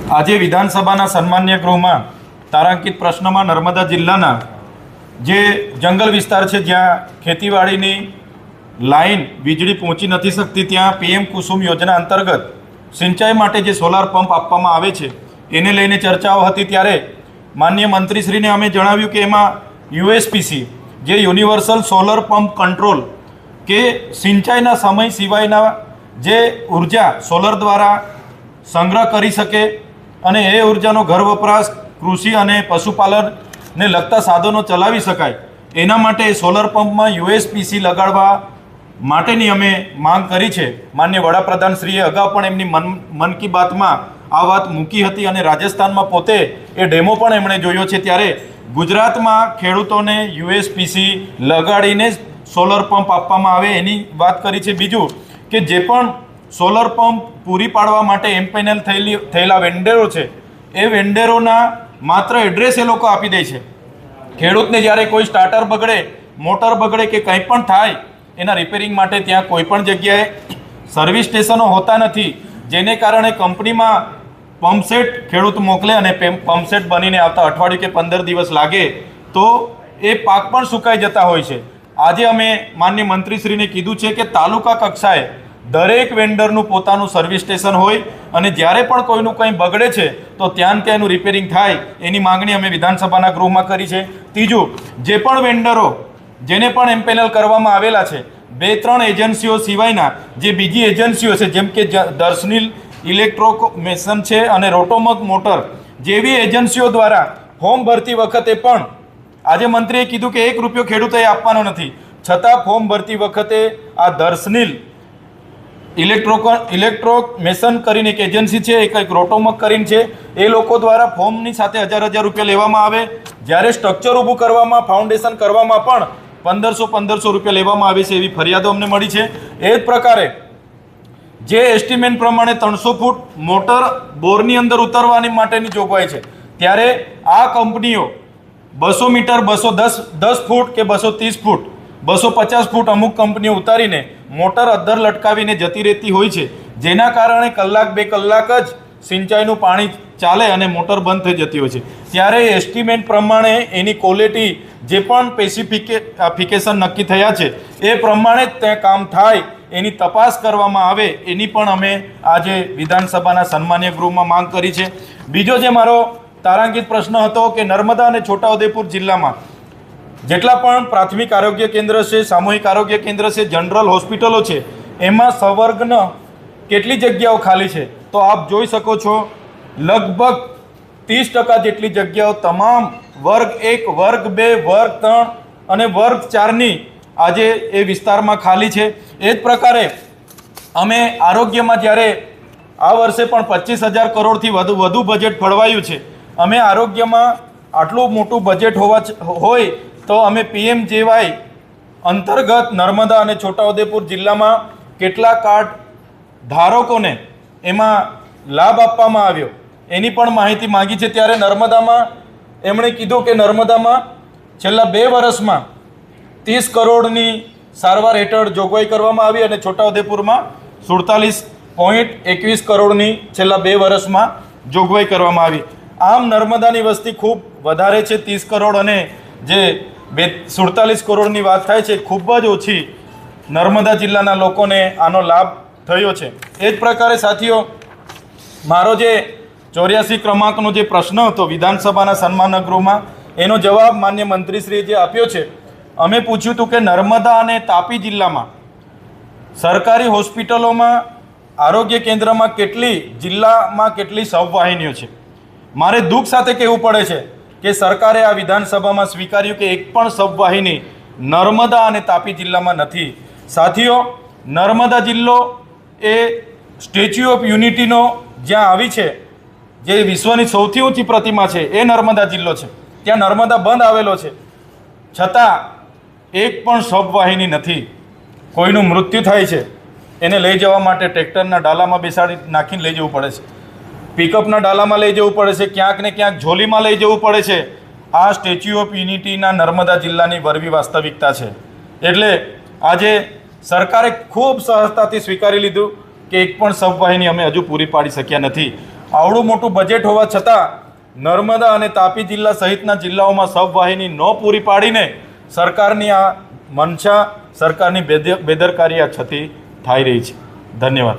આજે વિધાનસભાના સન્માન્ય ગૃહમાં તારાંકિત પ્રશ્નમાં નર્મદા જિલ્લાના જે જંગલ વિસ્તાર છે જ્યાં ખેતીવાડીની લાઈન વીજળી પહોંચી નથી શકતી ત્યાં પીએમ કુસુમ યોજના અંતર્ગત સિંચાઈ માટે જે સોલાર પંપ આપવામાં આવે છે એને લઈને ચર્ચાઓ હતી। ત્યારે માનનીય મંત્રીશ્રીને અમે જણાવ્યું કે એમાં યુએસપીસી જે યુનિવર્સલ સોલર પંપ કંટ્રોલ કે સિંચાઈના સમય સિવાયના જે ઉર્જા સોલર દ્વારા સંગ્રહ કરી શકે અને એ ઉર્જાનો ઘર વપરાશ કૃષિ અને પશુપાલનને લગતા સાધનો ચલાવી શકાય એના માટે સોલર પંપમાં યુએસપીસી લગાડવા માટેની અમે માંગ કરી છે। માનનીય વડાપ્રધાનશ્રીએ અગાઉ પણ એમની મન કી બાતમાં આ વાત મૂકી હતી અને રાજસ્થાનમાં પોતે એ ડેમો પણ એમણે જોયો છે। ત્યારે ગુજરાતમાં ખેડૂતોને યુએસપીસી લગાડીને સોલર પંપ આપવામાં આવે એની વાત કરી છે। બીજું કે જે પણ સોલર પંપ પૂરી પાડવા માટે એમ્પેનલ થયેલા વેન્ડરો છે એ વેન્ડરોના માત્ર એડ્રેસ એ લોકો આપી દે છે। ખેડૂતને જ્યારે કોઈ સ્ટાર્ટર બગડે મોટર બગડે કે કંઈ પણ થાય એના રિપેરિંગ માટે ત્યાં કોઈ પણ જગ્યાએ સર્વિસ સ્ટેશનો હોતા નથી, જેને કારણે કંપનીમાં પંપસેટ ખેડૂત મોકલે અને પંપસેટ બનીને આવતા અઠવાડિયું કે 15 દિવસ લાગે તો એ પાક પણ સુકાઈ જતા હોય છે। આજે અમે માનનીય મંત્રીશ્રીને કીધું છે કે તાલુકા કક્ષાએ દરેક વેન્ડરનું પોતાનું સર્વિસ સ્ટેશન હોય અને જ્યારે પણ કોઈનું કંઈ બગડે છે તો ત્યાં એનું રિપેરિંગ થાય એની માંગણી અમે વિધાનસભાના ગૃહમાં કરી છે। ત્રીજું, જે પણ વેન્ડરો જેને પણ એમ્પેનલ કરવામાં આવેલા છે 2-3 એજન્સીઓ સિવાયના જે બીજી એજન્સીઓ છે જેમ કે દર્શનીલ ઇલેક્ટ્રોમેશન છે અને રોટોમક મોટર જેવી એજન્સીઓ દ્વારા ફોર્મ ભરતી વખતે પણ આજે મંત્રીએ કીધું કે 1 રૂપિયો ખેડૂતોએ આપવાનો નથી, છતાં ફોર્મ ભરતી વખતે આ દર્શનીલ ઇલેક્ટ્રોમેશન કરીને એક એજન્સી છે, એક રોટોમક કરીને છે, એ લોકો દ્વારા ફોર્મની સાથે 1000 રૂપિયા લેવામાં આવે, જ્યારે સ્ટ્રક્ચર ઊભું કરવામાં ફાઉન્ડેશન કરવામાં પણ 1500 રૂપિયા લેવામાં આવે છે એવી ફરિયાદો અમને મળી છે। એ જ પ્રકારે જે એસ્ટિમેટ પ્રમાણે 300 ફૂટ મોટર બોરની અંદર ઉતરવાની માટેની જોગવાઈ છે, ત્યારે આ કંપનીઓ 200 મીટર 210 ફૂટ કે 230 ફૂટ 250 ફૂટ અમુક કંપનીઓ ઉતારીને મોટર અદ્ધર લટકાવીને જતી રહેતી હોય છે, જેના કારણે 1-2 કલાક જ સિંચાઈનું પાણી ચાલે અને મોટર બંધ થઈ જતી હોય છે। ત્યારે એસ્ટિમેટ પ્રમાણે એની ક્વોલિટી જે પણ સ્પેસિફિકેશન નક્કી થયા છે એ પ્રમાણે જ તે કામ થાય એની તપાસ કરવામાં આવે એની પણ અમે આજે વિધાનસભાના સન્માન્ય ગૃહમાં માંગ કરી છે। બીજો જે મારો તારાંકિત પ્રશ્ન હતો કે નર્મદા અને છોટાઉદેપુર જિલ્લામાં જેટલા પણ પ્રાથમિક આરોગ્ય કેન્દ્ર છે, સામૂહિક આરોગ્ય કેન્દ્ર છે, જનરલ હોસ્પિટલો છે, એમાં સંવર્ગના કેટલી જગ્યાઓ ખાલી છે તો આપ જોઈ શકો છો લગભગ 30% જેટલી જગ્યાઓ તમામ વર્ગ 1, વર્ગ 2, વર્ગ 3 અને વર્ગ 4ની આજે એ વિસ્તારમાં ખાલી છે। એ જ પ્રકારે અમે આરોગ્યમાં જ્યારે આ વર્ષે પણ 25,000 કરોડથી વધુ બજેટ ફળવાયું છે, અમે આરોગ્યમાં આટલું મોટું બજેટ હોય તો અમે PMJY અંતર્ગત નર્મદા અને છોટાઉદેપુર જિલ્લામાં કેટલા કાર્ડ ધારકોને એમાં લાભ આપવામાં આવ્યો એની પણ માહિતી માંગી છે। ત્યારે નર્મદામાં એમણે કીધું કે નર્મદામાં છેલ્લા 2 વર્ષમાં 30 કરોડની સારવાર હેઠળ જોગવાઈ કરવામાં આવી અને છોટાઉદેપુરમાં 47.21 કરોડની છેલ્લા 2 વર્ષમાં જોગવાઈ કરવામાં આવી। આમ નર્મદાની વસ્તી ખૂબ વધારે છે 30 કરોડ અને જે 47 કરોડની વાત થાય છે ખૂબ જ ઓછી નર્મદા જિલ્લાના લોકોને આનો લાભ થયો છે। એ જ પ્રકારે સાથીઓ, મારો જે 84 ક્રમાંકનો જે પ્રશ્ન હતો વિધાનસભાના સન્માન્ય ગૃહમાં એનો જવાબ માન્ય મંત્રીશ્રીએ જે આપ્યો છે, અમે પૂછ્યું હતું કે નર્મદા અને તાપી જિલ્લામાં સરકારી હોસ્પિટલોમાં આરોગ્ય કેન્દ્રમાં જિલ્લામાં કેટલી સબવાહિનીઓ છે। મારે દુઃખ સાથે કહેવું પડે છે કે સરકારે આ વિધાનસભામાં સ્વીકાર્યું કે એક પણ સબવાહિની નર્મદા અને તાપી જિલ્લામાં નથી। સાથીઓ, નર્મદા જિલ્લો એ સ્ટેચ્યુ ઓફ યુનિટીનો જ્યાં આવી છે, જે વિશ્વની સૌથી ઊંચી પ્રતિમા છે એ નર્મદા જિલ્લો છે, ત્યાં નર્મદા બંધ આવેલો છે, છતાં એક પણ સબવાહિની નથી। કોઈનું મૃત્યુ થાય છે એને લઈ જવા માટે ટ્રેક્ટરના ડાલામાં બેસાડી નાખીને લઈ જવું પડે છે, પિકઅપના ડાલામાં લઈ જવું પડે છે, ક્યાંક ને ક્યાંક ઝોલીમાં લઈ જવું પડે છે। આ સ્ટેચ્યુ ઓફ યુનિટીના નર્મદા જિલ્લાની વરવી વાસ્તવિકતા છે। એટલે આજે સરકારે ખૂબ સહજતાથી સ્વીકારી લીધું કે એક પણ સબવાહિની અમે હજુ પૂરી પાડી શક્યા નથી। આવડું મોટું બજેટ હોવા છતાં નર્મદા અને તાપી જિલ્લા સહિતના જિલ્લાઓમાં સબવાહિની ન પૂરી પાડીને સરકારની આ મનસા, સરકારની બેદરકારી આ છતી થઈ રહી છે. ધન્યવાદ.